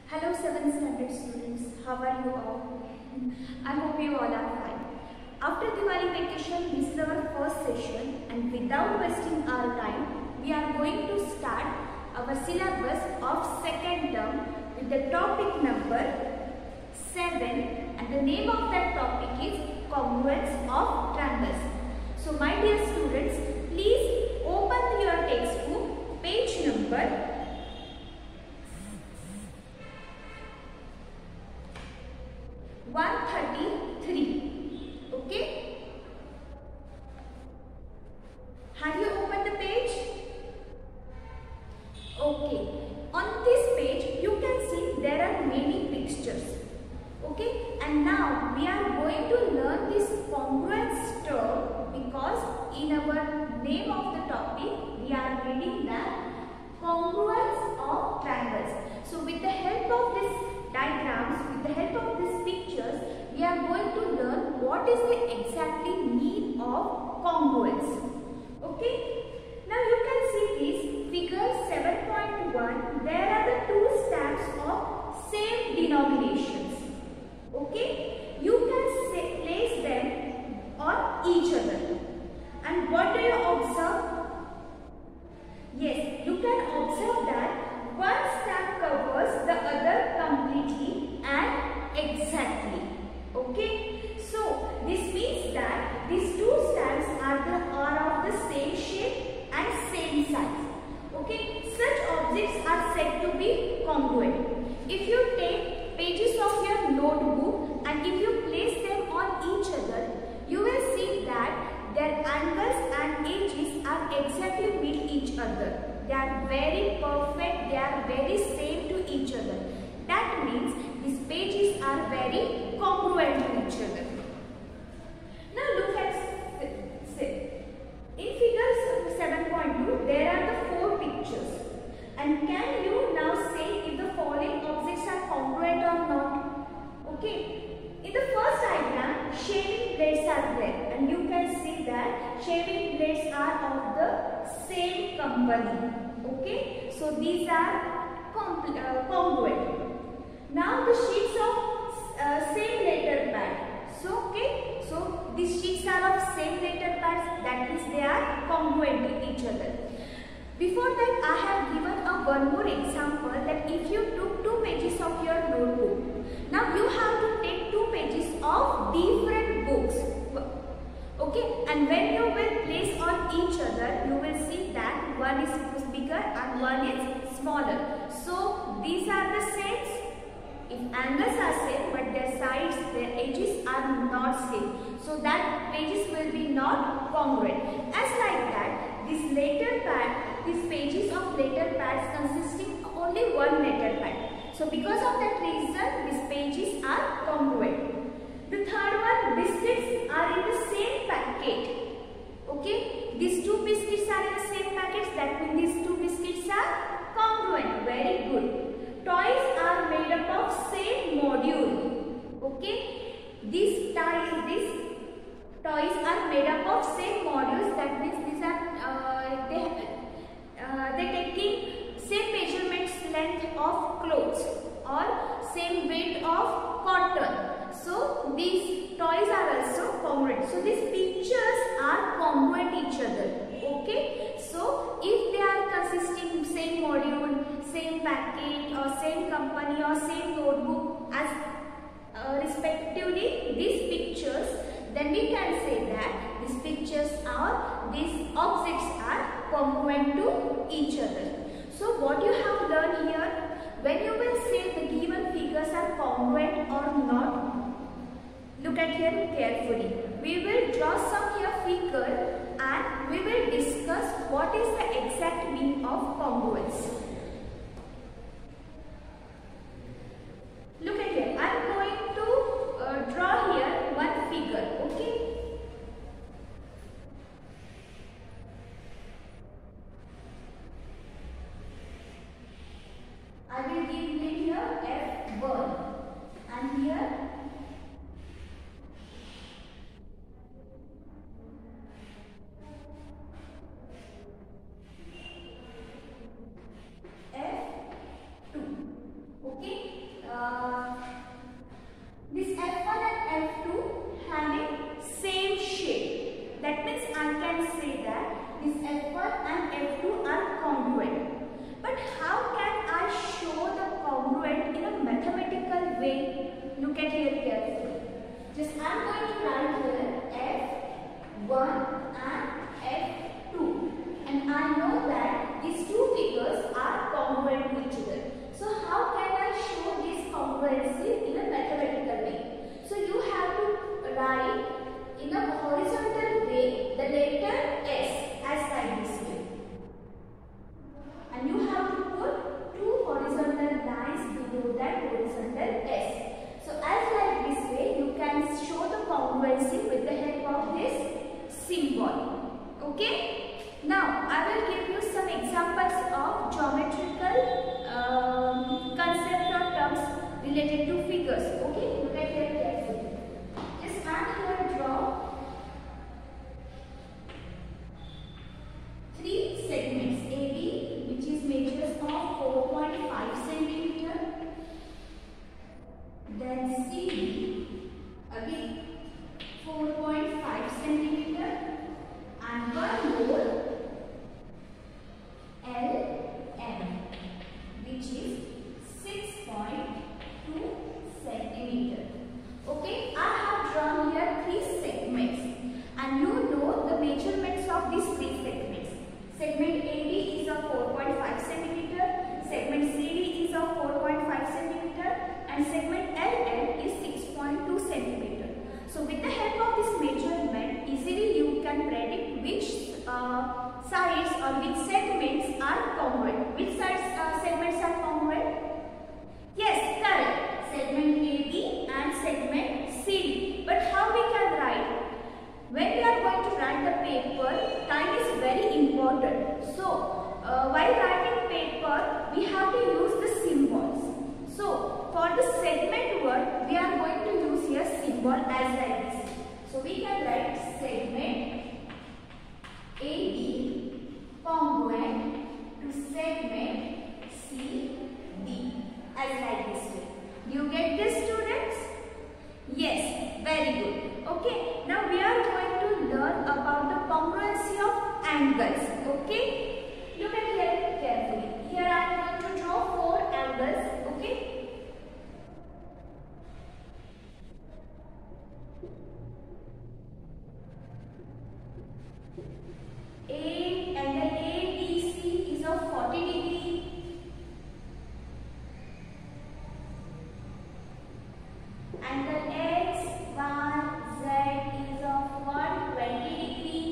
Hello 7th standard students, how are you all? I hope you all are fine. After Diwali vacation, this is our first session and without wasting our time, we are going to start our syllabus of second term with the topic number 7 and the name of that topic is congruence of triangles. So my dear students, please open your textbook, page number 133. Okay? Have you opened the page? Okay. On this page, you can see there are many pictures. Okay? And now we are going to learn this congruence term because in our name of the topic, we are reading that congruence of triangles. So with the help of this diagrams, with the help of these pictures, we are going to learn what is the exactly mean of congruence. Okay? Now you can see this figure 7.1. There are the two stamps of same denominations. Okay? You can place them on each other. And what do you observe? Yes, you can observe that one stamp covers the other completely and exactly. Okay? So, this means that these two stamps are of the same shape and same size. Okay? Such objects are said to be congruent. If you take pages of your notebook and if you place them on each other, you will see that their angles and edges are exactly meet each other. They are very perfect, they are very same to each other. That means these pages are very congruent to each other. Now look at in figure 7.2, there are the four pictures. And can you now say if the following objects are congruent or not? Okay. In the first diagram, shaving blades are there. And you can see that shaving blades are of the same company. Okay. So these are congruent. Now the sheets of same letter pad. So okay, so these sheets are of same letter pads. That means they are congruent to each other. Before that, I have given one more example that if you took two pages of your notebook, now you have to take two pages of different books. Okay, and when you will place on each other, you will see that one is bigger and one is smaller. So these are the same. If angles are same but their sides, their edges are not same. So that pages will be not congruent. As like that, this letter pad, these pages of letter pads consisting of only one letter pad. So because of that reason, these pages are congruent. The third one, biscuits are in the same packet. Okay, these two biscuits are in the same packets. That means these two biscuits are congruent. Very good. Toys are made up of same module. Okay, these toys are made up of same modules. That means these are they taking same measurements length of clothes or same weight of cotton. So these toys are also congruent. So these pictures are congruent each other. Okay. So if they are consisting same module, same packet or same company or same notebook as respectively these pictures, then we can say that these pictures are, these objects are congruent to each other. So what you have learned here, when you will say the given figures are congruent or not, look at here carefully. We will draw some here figure and we will discuss what is the exact meaning of congruence. Look at here. I am going to draw here one figure. Okay. I will give name here F1 and here Just I'm going to write here F1 and F2. And I know that these two figures are congruent to each other. So how can I show this congruency in a mathematical way? So you have to write in a horizontal way the letter S as like this way. And you have to put two horizontal lines below that horizontal S. So as like this way, you can show the congruency with the help of this symbol. Okay? Now, I will give you some examples of geometrical concept or terms related to figures. Okay? Look at here carefully. Just I'm here draw three segments AB, which is measures of 4.5 centimeter. Then CD, again 4.5 centimeter, and one more LM, which is 6.2 centimeter. Okay, I have drawn here three segments, and you know the measurements of these three segments. Segment AB is of 4.5 centimeter, segment CD is of 4.5 centimeter, and segment LL is 6.2 centimeter. So with the help of this measurement, easily you can predict which sides or which segments are congruent. Which segments are congruent? Yes, correct. Segment AB and segment CD. But how we can write? When we are going to write the paper, time is very important. So while writing paper, we have to use the symbols. So for the segment word, we are going to use here symbol as like this. So we can write segment AB congruent to segment CD as like this way. Do you get this, students? Yes, very good. Okay, now we are going to learn about the congruency of angles. Okay, look at here carefully. Here I am going to draw four angles. Okay. Angle ABC is of 40 degree. Angle X, Y, Z is of 120 degree.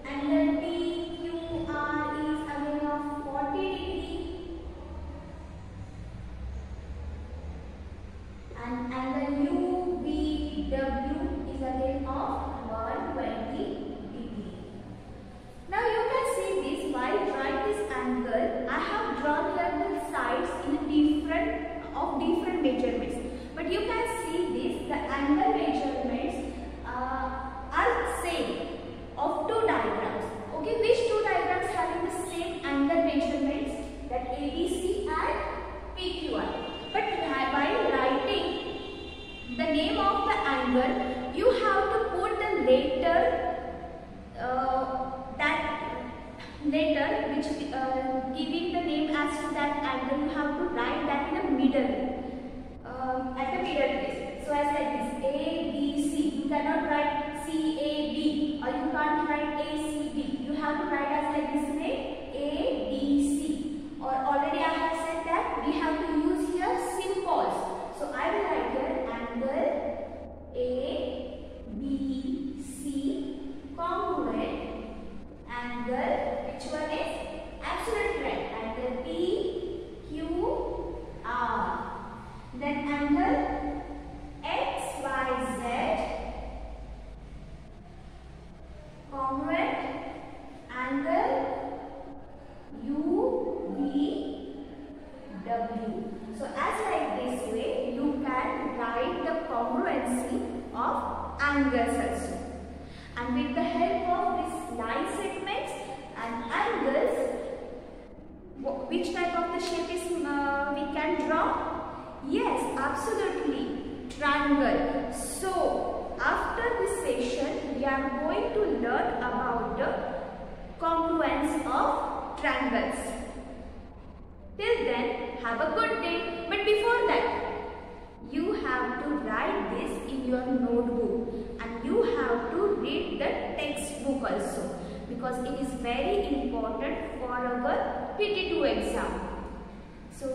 Angle PQR is again of 40 degree. And angle UVW is again of 120 degree. Now you can see this while drawing this angle, I have drawn here the sides in different measurements. But you can see this, the angle measurements are same of two diagrams. Okay, which two diagrams having the same angle measurements? That ABC and PQR. But while writing the name of the angle, you have to put the letter which giving the name as to that angle. You have to write that in the middle, at the middle place. So as like this, ABC. You cannot write CAB, or you can't write ACB. You have to write as like this way, ABC. Or already I have said that we have to use here symbols. So I will write here angle ABC congruent angle. Which one is? Absolute right. Angle PQR. Then angle XYZ congruent angle UVW. So as like this way, you can write the congruency of angles also. And with the help of these line segments and angles, which type of the shape is we can draw? Yes, absolutely, triangle. So after this session, we are going to learn about the congruence of triangles. Till then, have a good day. But before that, you have to write this in your notebook and you have to read the textbook also, because it is very important for our PT2 exam. So